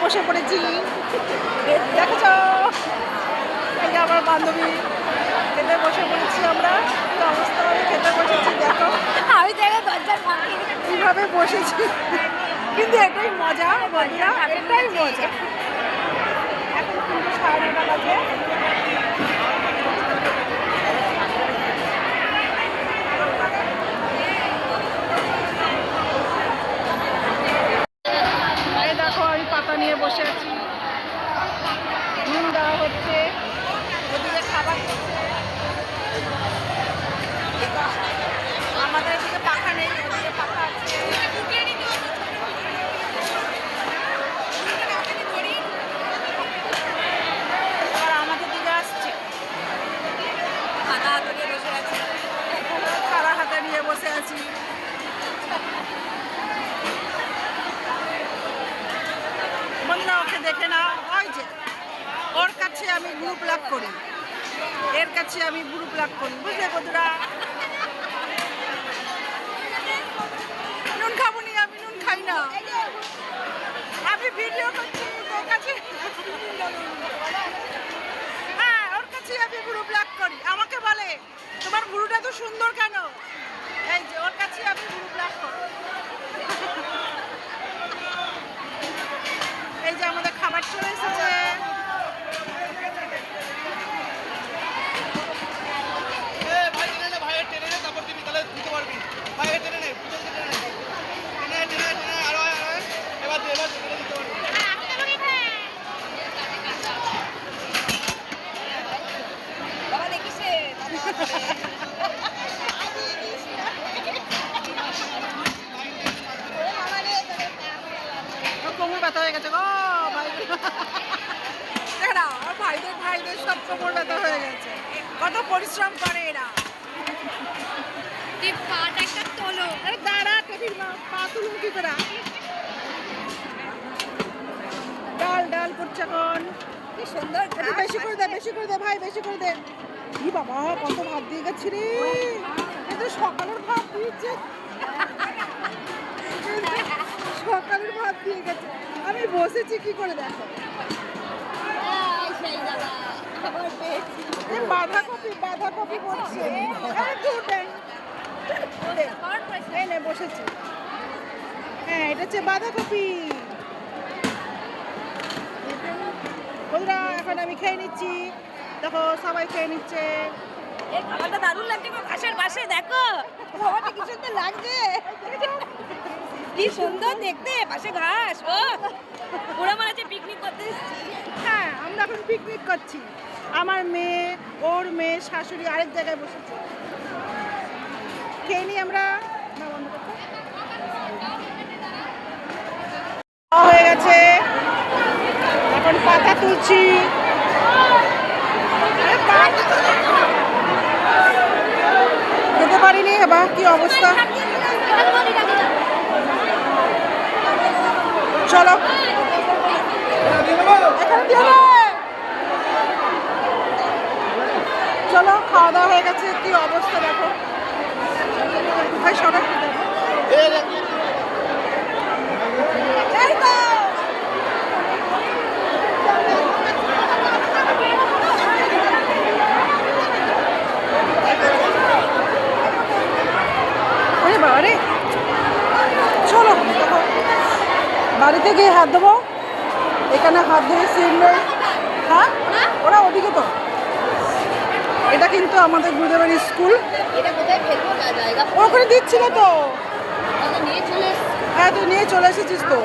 বসে পড়েছি, দেখেছ? এই যে আমার বান্ধবী, খেতে বসে পড়েছি আমরা। কি অবস্থা হবে, খেতে বসেছি দেখো। আমি দেখো দরজার ফাঁকে কিভাবে বসেছি, কিন্তু এটাই মজা বন্ধুরা, এটাই মজা। এখন কিন্তু 9:30 বাজে। দেখো আমি পাতা নিয়ে বসে আছি, নুন দেওয়া হচ্ছে, ওদিকে খাবার হচ্ছে। আমাদের এদিকে পাখা নেই, ওদিকে পাখা আছে। আর আমাদের দিকে আসছে, খাতা হাতে নিয়ে বসে আছি। খালা হাতে নিয়ে বসে আছি। বন্ধুরা ওকে দেখে না, ওই যে ওর কাছে আমি গ্রুপ লাভ করি, এর কাছে আমি গ্রুপ লাভ করি, বুঝলে বন্ধুরা? নুন খাবো নি, আমি নুন খাই না, আমি ভিডিও করছি তোর কাছে। হ্যাঁ, ওর কাছে আমি গ্রুপ লাভ করি, আমাকে বলে তোমার গুরুটা তো সুন্দর কেন? এই যে ওর কাছে আমি গ্রুপ লাভ করি। এই যে আমাদের খাবার চলে এসেছে। বাবা দেখিস রে, কোমর ব্যথা হয়ে গেছে গো ভাই, দেখ না আমার ভাইদের সব কোমর ব্যথা হয়ে গেছে, কত পরিশ্রম করে এরা। তুই পাটা একটা তোলো। আরে দাঁড়া, টেবিল পা তুলুন কি করে? ডাল করছে এখন। কি সুন্দর একটু বেশি করে দে, বেশি করে দে ভাই, বেশি করে দে। কি বাবা, কত ভাত দিয়ে গেছি রে, কিন্তু সকালের ভাত দিয়েছে, সকালের ভাত দিয়ে গেছে। আমি বসেছি কি করে দেখো, সেই দাদা আবার পেয়েছি। এই বাঁধাকপি বলছে। আরে তুই দে, দে। এই নে বসেছি। হ্যাঁ, এটা হচ্ছে বাঁধাকপি। বন্ধুরা এখন আমি খেয়ে নিচ্ছি, দেখো সবাই খেয়ে নিচ্ছে। এই খাবারটা দারুণ লাগছে গো, ঘাসের পাশে দেখো খাবারটা কি সুন্দর লাগছে, কি সুন্দর দেখতে, পাশে ঘাস। ও পুরো মনে হচ্ছে পিকনিক করতে এসেছি। হ্যাঁ, আমরা এখন পিকনিক করছি, আমার মেয়ে, ওর মেয়ে, শাশুড়ি আরেক জায়গায় বসেছে। খেয়ে নিই আমরা। না, বন্ধ করতে। খাওয়া হয়ে গেছে, এখন পাতা তুলছি। খেতে পারিনি, বা কি অবস্থা। চলো এখানে দিয়ে দে। চলো, খাওয়া দাওয়া হয়ে গেছে, কি অবস্থা দেখো ভাই, সবাই বাবারে। চলো দেখো, বাড়িতে গিয়ে হাত দেবো, এখানে হাত ধরে সিল নেই। হ্যাঁ, ওরা ওদিকে তো। এটা কিন্তু আমাদের গুরুদেবের স্কুল। এটা কোথায় ফেলবো না জায়গা, ওখানে দিচ্ছিল তো। আমি নিয়ে চলে এসেছি। হ্যাঁ, তুই নিয়ে চলে এসেছিস তো।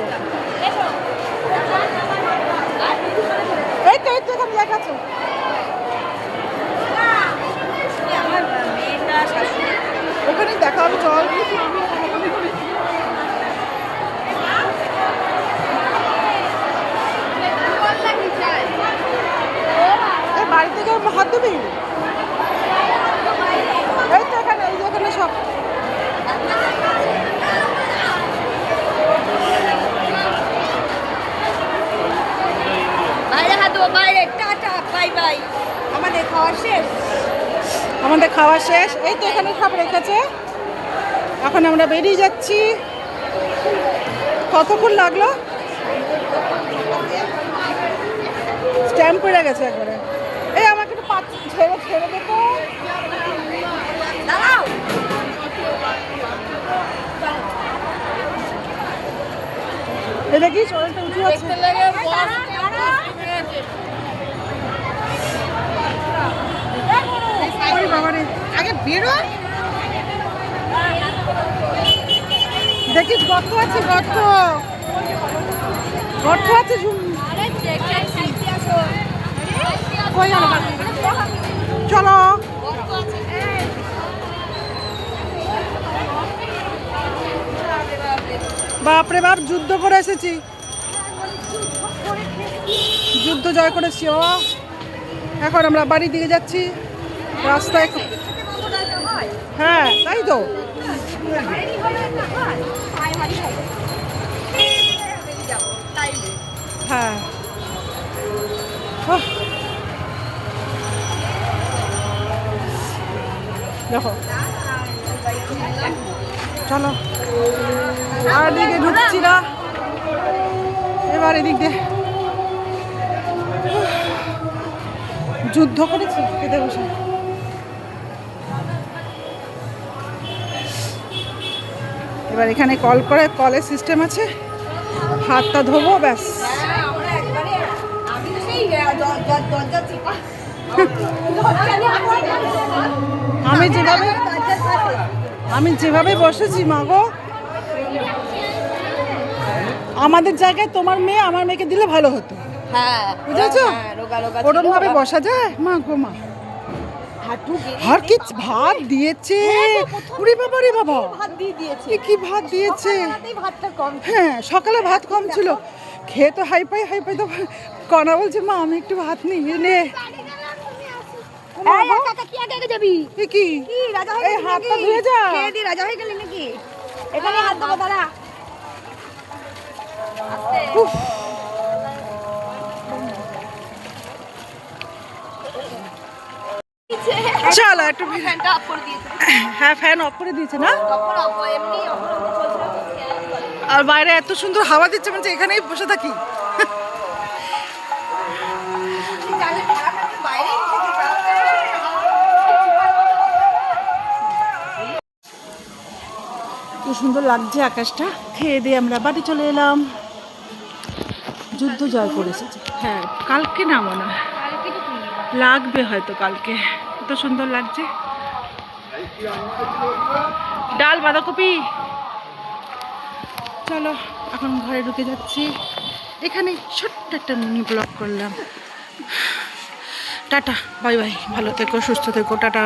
এই তো এখানে লেখা আছে। আমার মেয়েটা শাশুড়ি ওখানে দেখা হবে, চল। বাড়ি থেকে হাত দেবি। এই তো এখানে, এই যে এখানে সব। বাইরে হাত দেবো, বাইরে। Tata, bye bye. আমাদের খাওয়া শেষ। আমাদের খাওয়া শেষ, এই তো এখানে সব রেখেছে। এখন আমরা বেরিয়ে যাচ্ছি। কতক্ষণ লাগলো? জ্যাম পড়ে গেছে একবারে। এই আমাকে একটু পাঁচ ছেড়ে ছেড়ে দেখো। দাঁড়াও এটা কি শরীরটা উঁচু আছে? ওরে বাবারে, আগে বেরো। দেখিস গর্ত আছে, গর্ত গর্ত আছে। কই গেল? চলো বাপরে বাপ, যুদ্ধ করে এসেছি, যুদ্ধ জয় করেছি। ও এখন আমরা বাড়ির দিকে যাচ্ছি রাস্তায়। হ্যাঁ তাই তো। হ্যাঁ ওহ, দেখো চলো আর এদিকে ঢুকছি না, এবার এদিক দিয়ে যুদ্ধ করেছি খেতে বসে। এবার এখানে কল করে, কলের সিস্টেম আছে, হাতটা ধোবো ব্যাস। আমি যেভাবে বসেছি মা গো, আমাদের জায়গায় তোমার মেয়ে আমার মেয়েকে দিলে ভালো হতো। হ্যাঁ বুঝেছো? ওরম ভাবে বসা যায় মা গো মা। আর কি ভাত দিয়েছে, ওরে বাবা রে বাবা, ভাত দিয়ে দিয়েছে। কি ভাত দিয়েছে। ভাতটা কম। হ্যাঁ সকালে ভাত কম ছিল, খেয়ে তো হাই পাই তো। কনা বলছে মা আমি একটু ভাত নিয়ে নে। কি আগে যাবি? কি রাজা এই হাতটা ধুয়ে যা। খেয়ে দি রাজা হয়ে গেলি নাকি? এখানে হাত দেবো, দাঁড়া। উফ, চলো একটু। ফ্যানটা অফ করে দিয়েছে। হ্যাঁ ফ্যান অফ করে দিয়েছে না, তখন এমনি অফ চলছিল। আর বাইরে এত সুন্দর হাওয়া দিচ্ছে, মানে এখানেই বসে থাকি। কি সুন্দর লাগছে আকাশটা। খেয়ে দিয়ে আমরা বাড়ি চলে এলাম। যুদ্ধ জয় করে এসেছি। হ্যাঁ কালকে না মনে হয়, লাগবে হয়তো কালকে। এত সুন্দর লাগছে, ডাল বাঁধাকপি। চলো এখন ঘরে ঢুকে যাচ্ছি। এখানে ছোট্ট একটা মিনি ব্লগ করলাম। টাটা বাই বাই, ভালো থেকো সুস্থ থেকো, টাটা।